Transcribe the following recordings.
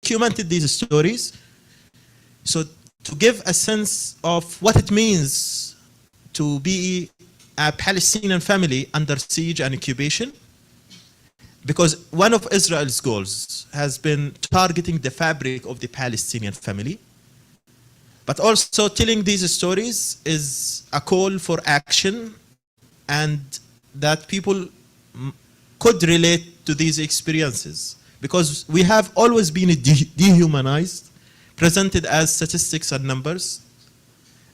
documented these stories. So to give a sense of what it means to be a Palestinian family under siege and occupation, because one of Israel's goals has been targeting the fabric of the Palestinian family, but also telling these stories is a call for action, and that people could relate to these experiences, because we have always been dehumanized, presented as statistics and numbers.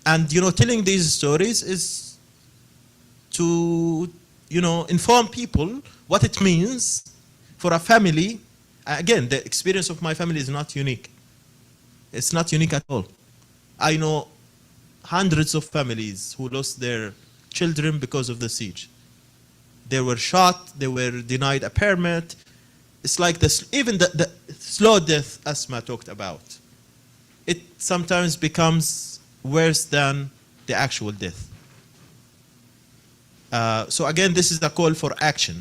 And telling these stories is to inform people what it means for a family. Again, the experience of my family is not unique. It's not unique at all. I know hundreds of families who lost their children because of the siege. They were shot, they were denied a permit. It's like this, even the slow death Asma talked about. It sometimes becomes worse than the actual death. So again, this is the call for action.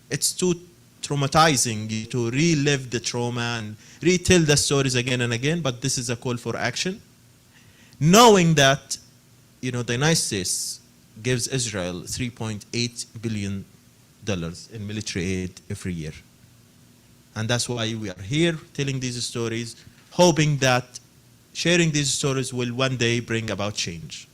It's too traumatizing to relive the trauma and retell the stories again and again, but this is a call for action. Knowing that, the United States gives Israel $3.8 billion in military aid every year. And that's why we are here telling these stories, hoping that sharing these stories will one day bring about change.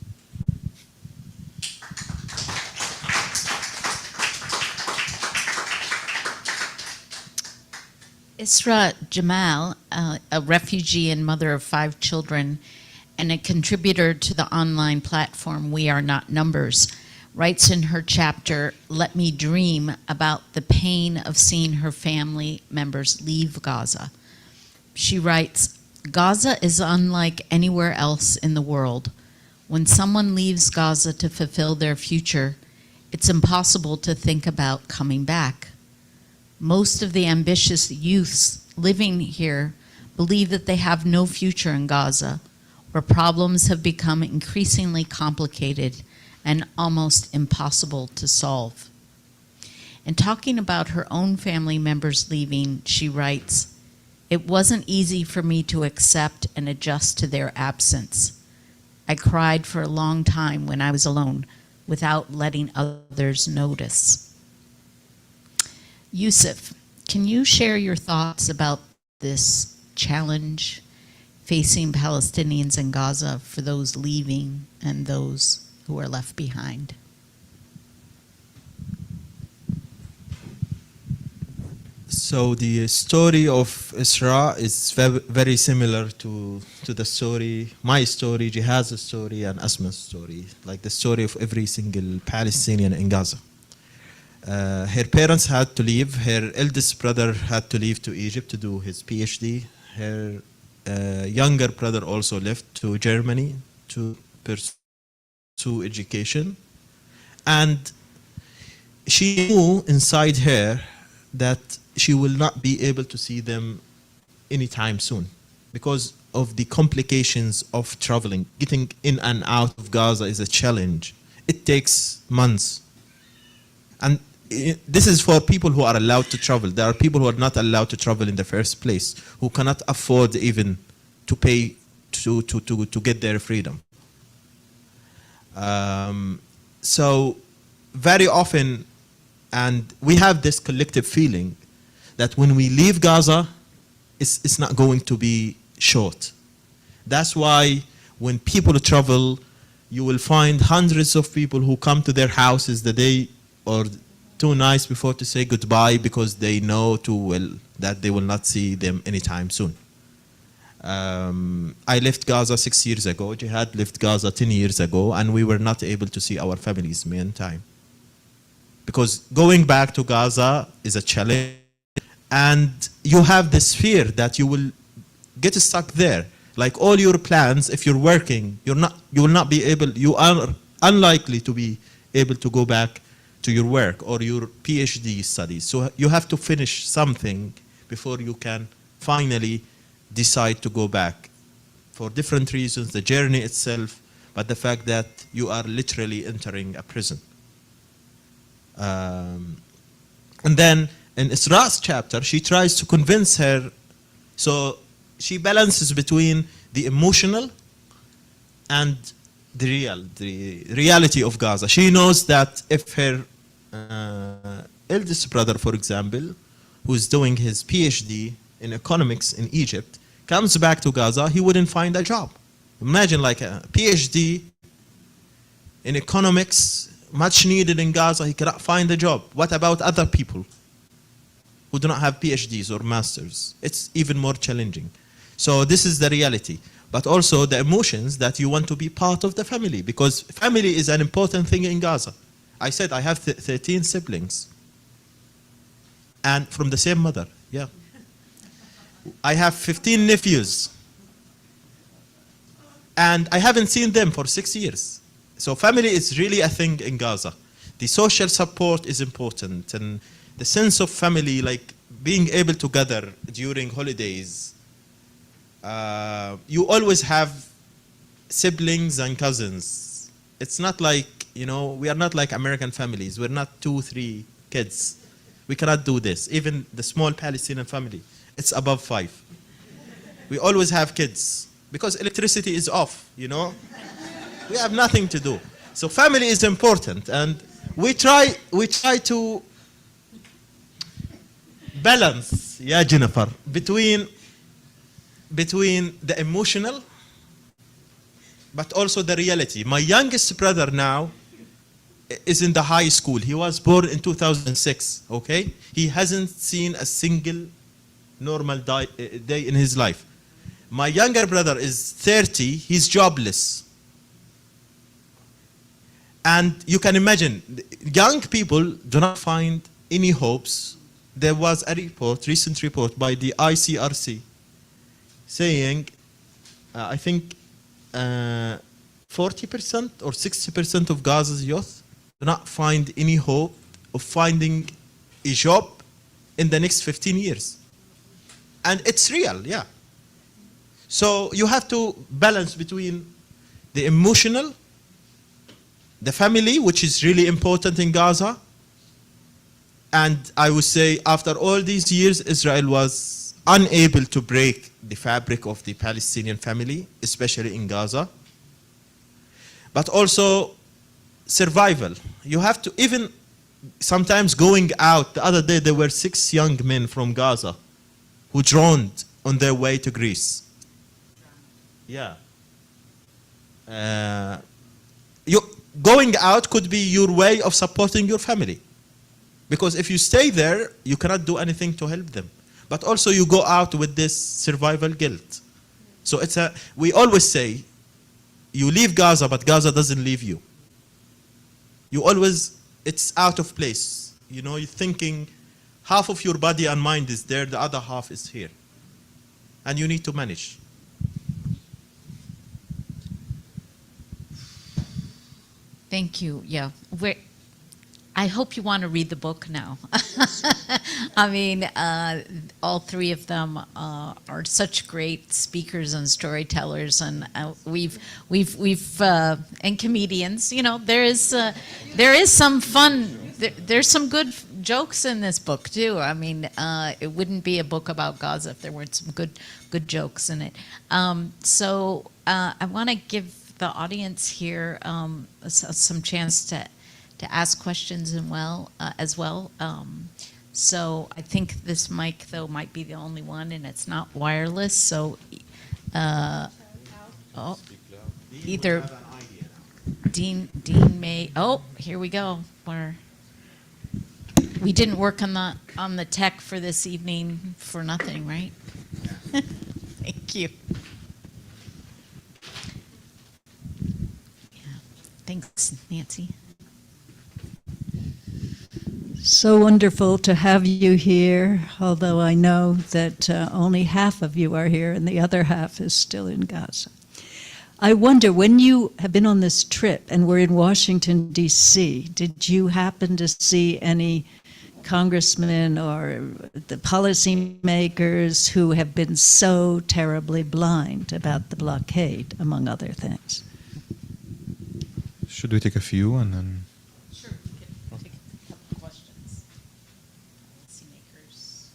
Isra Jamal, a refugee and mother of 5 children, and a contributor to the online platform We Are Not Numbers, writes in her chapter, Let Me Dream, about the pain of seeing her family members leave Gaza. She writes, Gaza is unlike anywhere else in the world. When someone leaves Gaza to fulfill their future, it's impossible to think about coming back. Most of the ambitious youths living here believe that they have no future in Gaza, where problems have become increasingly complicated and almost impossible to solve. In talking about her own family members leaving, she writes, It wasn't easy for me to accept and adjust to their absence. I cried for a long time when I was alone, without letting others notice. Yusuf, can you share your thoughts about this challenge facing Palestinians in Gaza for those leaving and those who are left behind? So the story of Isra is very similar to the story, my story, Jihad's story, and Asma's story, like the story of every single Palestinian in Gaza. Her parents had to leave. Her eldest brother had to leave to Egypt to do his PhD. Her younger brother also left to Germany to pursue education. And she knew inside her that she will not be able to see them anytime soon because of the complications of traveling. Getting in and out of Gaza is a challenge. It takes months. And this is for people who are allowed to travel. There are people who are not allowed to travel in the first place, who cannot afford even to pay to get their freedom. So very often, and we have this collective feeling that when we leave Gaza, it's not going to be short. That's why when people travel, you will find hundreds of people who come to their houses the day or 2 nights before to say goodbye because they know too well that they will not see them anytime soon. I left Gaza 6 years ago. Jihad left Gaza 10 years ago, and we were not able to see our families meantime. Because going back to Gaza is a challenge, and you have this fear that you will get stuck there. Like all your plans, if you're working, you will not be able, you are unlikely to be able to go back to your work or your PhD studies. So you have to finish something before you can finally decide to go back for different reasons, the journey itself, but the fact that you are literally entering a prison. And then in Isra's chapter, she tries to convince her So she balances between the emotional and the reality of Gaza. She knows that if her eldest brother, for example, who's doing his PhD in economics in Egypt, comes back to Gaza, he wouldn't find a job. Imagine like a PhD in economics, much needed in Gaza, he cannot find a job. What about other people who do not have PhDs or masters? It's even more challenging. So this is the reality. But also the emotions that you want to be part of the family, because family is an important thing in Gaza. I said I have 13 siblings. And from the same mother, yeah. I have 15 nephews. And I haven't seen them for 6 years. So family is really a thing in Gaza. The social support is important, and the sense of family, like being able to gather during holidays. You always have siblings and cousins. It's not like, you know, we are not like American families. We're not 2, 3 kids. We cannot do this. Even the small Palestinian family, it's above 5. We always have kids because electricity is off, you know. We have nothing to do. So family is important, and we try to balance, yeah, Jennifer, between the emotional but also the reality. My youngest brother now is in the high school. He was born in 2006, okay? He hasn't seen a single normal day in his life. My younger brother is 30, he's jobless. And you can imagine, young people do not find any hopes. There was a recent report by the ICRC saying, I think 40% or 60% of Gaza's youth do not find any hope of finding a job in the next 15 years. And it's real, yeah. So you have to balance between the emotional, the family, which is really important in Gaza. And I would say after all these years, Israel was unable to break the fabric of the Palestinian family, especially in Gaza. But also survival. You have to, even sometimes going out, the other day there were 6 young men from Gaza who drowned on their way to Greece. Yeah. Going out could be your way of supporting your family. Because if you stay there, you cannot do anything to help them. But also you go out with this survival guilt. So we always say, you leave Gaza, but Gaza doesn't leave you. You always, it's out of place. You know, you're thinking half of your body and mind is there, the other half is here. And you need to manage. Thank you. Yeah. I hope you want to read the book now. I mean, all 3 of them are such great speakers and storytellers, and we've and comedians. You know, there is some fun. There's some good jokes in this book too. I mean, it wouldn't be a book about Gaza if there weren't some good jokes in it. So I want to give the audience here some chance to ask questions as well. So I think this mic, though, might be the only one, and it's not wireless. So either Dean may. Oh, here we go. We didn't work on the tech for this evening for nothing, right? Thank you. Yeah. Thanks, Nancy. So wonderful to have you here, although I know that only half of you are here and the other half is still in Gaza. I wonder, when you have been on this trip and were in Washington, D.C., did you happen to see any congressmen or the policymakers who have been so terribly blind about the blockade, among other things? Should we take a few and then... Sure, we can take a couple questions. Policymakers.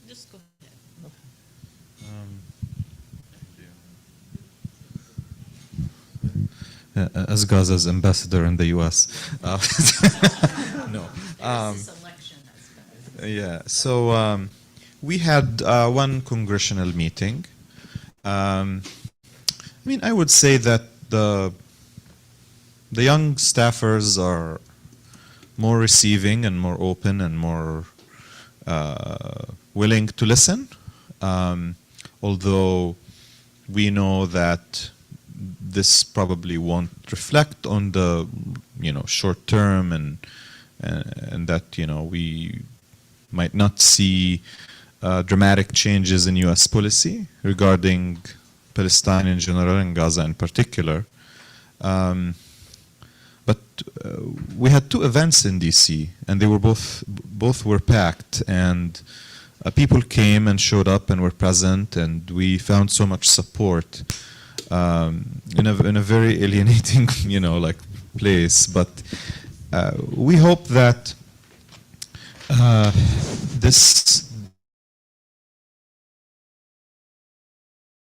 Just go ahead. as Gaza's ambassador in the U.S. No. Yeah. So we had one congressional meeting. I mean, I would say that the young staffers are more receiving and more open and more willing to listen. Although we know that this probably won't reflect on the short term, and that we might not see dramatic changes in U.S. policy regarding Palestine in general and Gaza in particular. But we had two events in D.C. and they were both were packed, and people came and showed up and were present, and we found so much support in a very alienating place. But we hope that this